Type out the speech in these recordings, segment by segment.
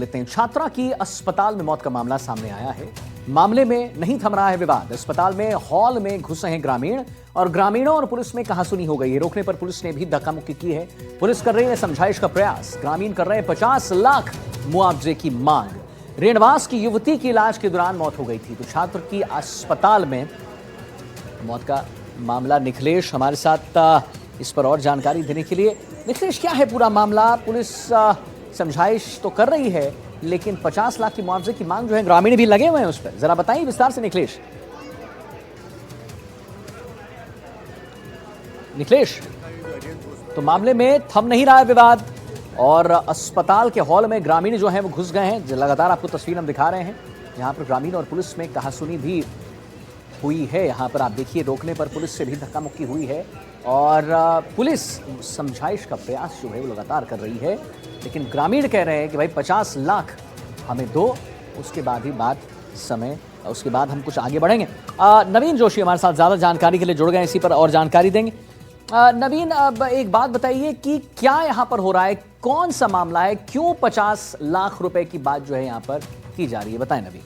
लेते हैं। छात्रा की अस्पताल में मौत का मामला सामने आया है। मामले में नहीं थम रहा है विवाद। अस्पताल में हॉल में घुसे हैं ग्रामीण और ग्रामीणों और पुलिस में कहासुनी हो गई है। रोकने पर पुलिस ने भी धक्का मुक्की की है। पुलिस कर रही है समझाइश का प्रयास। ग्रामीण कर रहे हैं 50 लाख मुआवजे की मांग। रेणवास की युवती की इलाज के दौरान मौत हो गई थी, तो छात्र की अस्पताल में मौत का मामला। निखिलेश हमारे साथ इस पर और जानकारी देने के लिए। निखिलेश, क्या है पूरा मामला? पुलिस समझाइश तो कर रही है, लेकिन 50 लाख की मुआवजे की मांग जो है, ग्रामीण भी लगे हुए हैं उस पर। जरा बताइए विस्तार से निखिलेश। निखिलेश, तो मामले में थम नहीं रहा है विवाद और अस्पताल के हॉल में ग्रामीण जो हैं वो घुस गए हैं। लगातार आपको तस्वीर हम दिखा रहे हैं, जहां पर ग्रामीण और पुलिस में कहासुनी भी हुई है। यहाँ पर आप देखिए, रोकने पर पुलिस से भी धक्का मुक्की हुई है और पुलिस समझाइश का प्रयास जो है वो लगातार कर रही है, लेकिन ग्रामीण कह रहे हैं कि भाई 50 लाख हमें दो, उसके बाद ही बात समय, उसके बाद हम कुछ आगे बढ़ेंगे। नवीन जोशी हमारे साथ ज़्यादा जानकारी के लिए जुड़ गए, इसी पर और जानकारी देंगे। नवीन, अब एक बात बताइए कि क्या यहाँ पर हो रहा है, कौन सा मामला है, क्यों 50 लाख रुपए की बात जो है यहाँ पर की जा रही है? बताएं नवीन।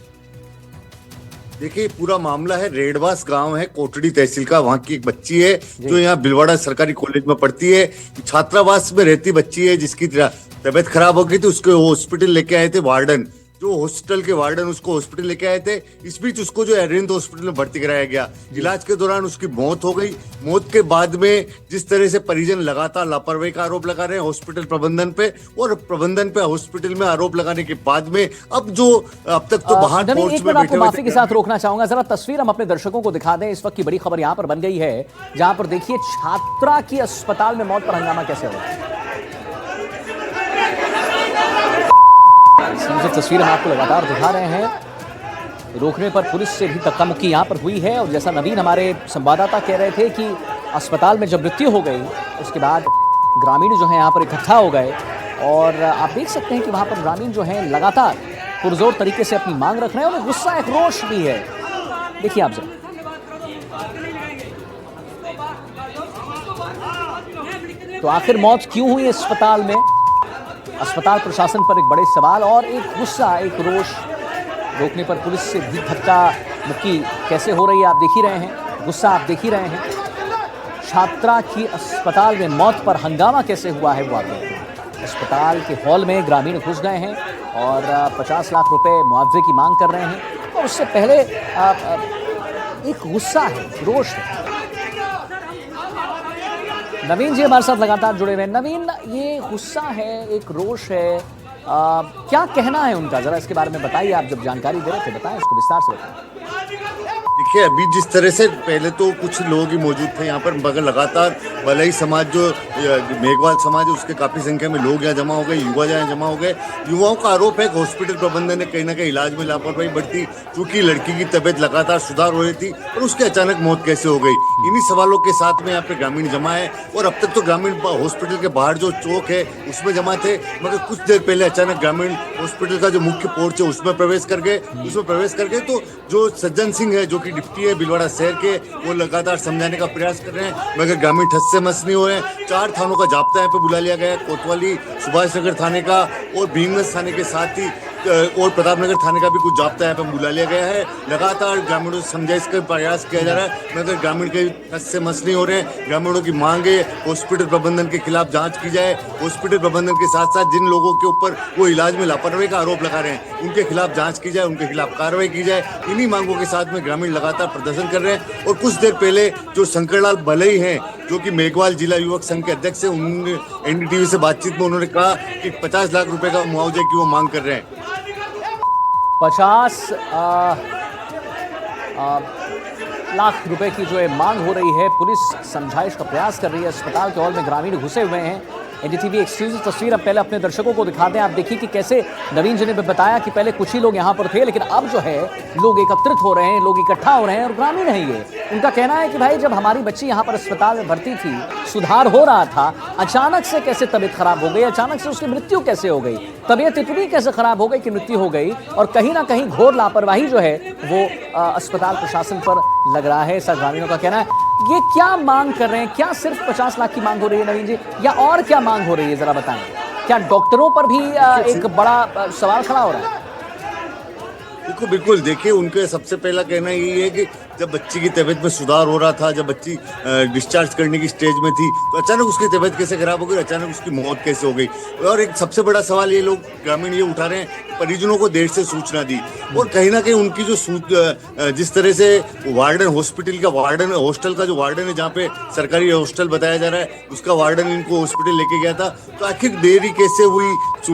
देखिए, पूरा मामला है रेणवास गांव है, कोटड़ी तहसील का। वहां की एक बच्ची है जो यहाँ भिलवाड़ा सरकारी कॉलेज में पढ़ती है। छात्रावास में रहती बच्ची है, जिसकी तबीयत खराब हो गई थी। उसको हॉस्पिटल लेके आए थे वार्डन, जो हॉस्पिटल के वार्डन उसको हॉस्पिटल लेके आए थे। इस बीच उसको जो अरविंद हॉस्पिटल में भर्ती कराया गया। इलाज के दौरान उसकी मौत हो गई। मौत के बाद में जिस तरह से परिजन लगातार लापरवाही का आरोप लगा रहे हैं हॉस्पिटल प्रबंधन पे, और प्रबंधन पे हॉस्पिटल में आरोप लगाने के बाद में अब तक तो बाहर कोर्ट में बैठे माफी के साथ रोकना चाहूंगा, जरा तस्वीर हम अपने दर्शकों को दिखा दें। इस वक्त की बड़ी खबर यहाँ पर बन गई है, जहां पर देखिए छात्रा की अस्पताल में मौत पर हंगामा कैसे हो रहा है। जो तस्वीर हम आपको लगातार दिखा रहे हैं, रोकने पर पुलिस से भी धक्का मुक्की यहाँ पर हुई है। और जैसा नवीन हमारे संवाददाता कह रहे थे कि अस्पताल में जब मृत्यु हो गई, उसके बाद ग्रामीण जो है यहाँ पर इकट्ठा हो गए और आप देख सकते हैं कि वहाँ पर ग्रामीण जो है लगातार पुरजोर तरीके से अपनी मांग रख रहे हैं और गुस्सा, एक रोष भी है। देखिए आप जरा। तो आखिर मौत क्यों हुई अस्पताल में? अस्पताल प्रशासन पर एक बड़े सवाल और एक गुस्सा, एक रोष। रोकने पर पुलिस से भी धक्का मुक्की कैसे हो रही है आप देख ही रहे हैं, गुस्सा आप देख ही रहे हैं। छात्रा की अस्पताल में मौत पर हंगामा कैसे हुआ है वो आप देखते हैं। अस्पताल के हॉल में ग्रामीण घुस गए हैं और 50 लाख रुपए मुआवजे की मांग कर रहे हैं। और उससे पहले एक गुस्सा है, रोष है। नवीन जी हमारे साथ लगातार जुड़े हुए हैं। नवीन, ये गुस्सा है, एक रोष है, क्या कहना है उनका? जरा इसके बारे में बताइए। आप जब जानकारी दे रहे थे, बताएं इसको विस्तार से बताएं। देखिए, अभी जिस तरह से पहले तो कुछ लोग ही मौजूद थे यहाँ पर, मगर लगातार भलाई समाज जो मेघवाल समाज है उसके काफी संख्या में लोग यहाँ जमा हो गए, युवा यहाँ जमा हो गए। युवाओं का आरोप है कि हॉस्पिटल प्रबंधन ने कहीं ना कहीं इलाज में लापरवाही बरती, क्योंकि लड़की की तबीयत लगातार सुधार हो रही थी और उसकी अचानक मौत कैसे हो गई। इन्हीं सवालों के साथ में यहाँ पे ग्रामीण जमा है और अब तक तो ग्रामीण हॉस्पिटल के बाहर जो चौक है उसमें जमा थे, मगर कुछ देर पहले अचानक ग्रामीण हॉस्पिटल का जो मुख्य पोर्च है उसमें प्रवेश कर गए। तो जो सज्जन सिंह है, जो कि डिप्टी है भिलवाड़ा शहर के, वो लगातार समझाने का प्रयास कर रहे हैं, मगर ग्रामीण ठस से मस नहीं हो रहे हैं। 4 थानों का जाब्ता यहाँ पे बुला लिया गया है, कोतवाली, सुभाष नगर थाने का और भीमगंज थाने के साथ ही और प्रतापनगर थाने का भी कुछ जाब्ता यहाँ पे बुला लिया गया है। लगातार ग्रामीणों से समझाइश का प्रयास किया जा रहा है, मगर ग्रामीण के ठस से मस नहीं हो रहे हैं। ग्रामीणों की मांग है हॉस्पिटल प्रबंधन के खिलाफ जांच की जाए। हॉस्पिटल प्रबंधन के साथ साथ जिन लोगों के ऊपर वो इलाज में लापरवाही का आरोप लगा रहे हैं, उनके खिलाफ जांच की जाए, उनके खिलाफ कार्रवाई की जाए। इन्हीं मांगों के साथ में ग्रामीण लगातार प्रदर्शन कर रहे हैं। और कुछ देर पहले जो शंकरलाल भलई हैं, जो कि मेघवाल जिला युवक संघ के अध्यक्ष है, उन्होंने एनडीटीवी से बातचीत में उन्होंने कहा कि 50 लाख रुपए का मुआवजे की वो मांग कर रहे हैं। 50 लाख रुपए की जो है मांग हो रही है। पुलिस समझाइश का प्रयास कर रही है। अस्पताल के हॉल में ग्रामीण घुसे हुए हैं। एनडीटीवी एक्सक्लूसिव तस्वीर अब पहले अपने दर्शकों को दिखा दें। आप देखिए कि कैसे नवीन जी ने बताया कि पहले कुछ ही लोग यहाँ पर थे, लेकिन अब जो है लोग एकत्रित हो रहे हैं, लोग इकट्ठा हो रहे हैं और ग्रामीण है ये। उनका कहना है कि भाई, जब हमारी बच्ची यहाँ पर अस्पताल में भर्ती थी, सुधार हो रहा था, अचानक से कैसे तबीयत खराब हो गई, अचानक से उसकी मृत्यु कैसे हो गई, तबीयत इतनी कैसे खराब हो गई कि मृत्यु हो गई। और कहीं ना कहीं घोर लापरवाही जो है वो अस्पताल प्रशासन पर लग रहा है, ऐसा ग्रामीणों का कहना है। ये क्या मांग कर रहे हैं? क्या सिर्फ 50 लाख की मांग हो रही है नवीन जी, या और क्या मांग हो रही है, जरा बताएं। क्या डॉक्टरों पर भी एक बड़ा सवाल खड़ा हो रहा है? बिल्कुल बिल्कुल, देखिए उनका सबसे पहला कहना यही है कि जब बच्ची की तबीयत में सुधार हो रहा था, जब बच्ची डिस्चार्ज करने की स्टेज में थी, तो अचानक उसकी तबीयत कैसे खराब हो गई, अचानक उसकी मौत कैसे हो गई। और एक सबसे बड़ा सवाल ये लोग ग्रामीण ये उठा रहे हैं, परिजनों को देर से सूचना दी, और कहीं ना कहीं उनकी जो जिस तरह से वार्डन हॉस्पिटल का वार्डन हॉस्टल का जो वार्डन है, जहाँ पे सरकारी हॉस्टल बताया जा रहा है, उसका वार्डन इनको हॉस्पिटल लेके गया था, तो आखिर देरी कैसे हुई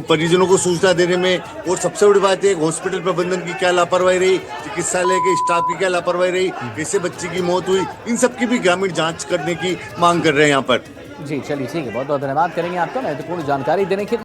परिजनों को सूचना देने में। और सबसे बड़ी बात है, हॉस्पिटल प्रबंधन की क्या लापरवाही रही, चिकित्सालय के स्टाफ की क्या लापरवाही रही, कैसे बच्ची की मौत हुई, इन सब की भी ग्रामीण जांच करने की मांग कर रहे हैं यहाँ पर। जी चलिए ठीक है, बहुत बहुत धन्यवाद करेंगे आपका महत्वपूर्ण जानकारी देने के लिए।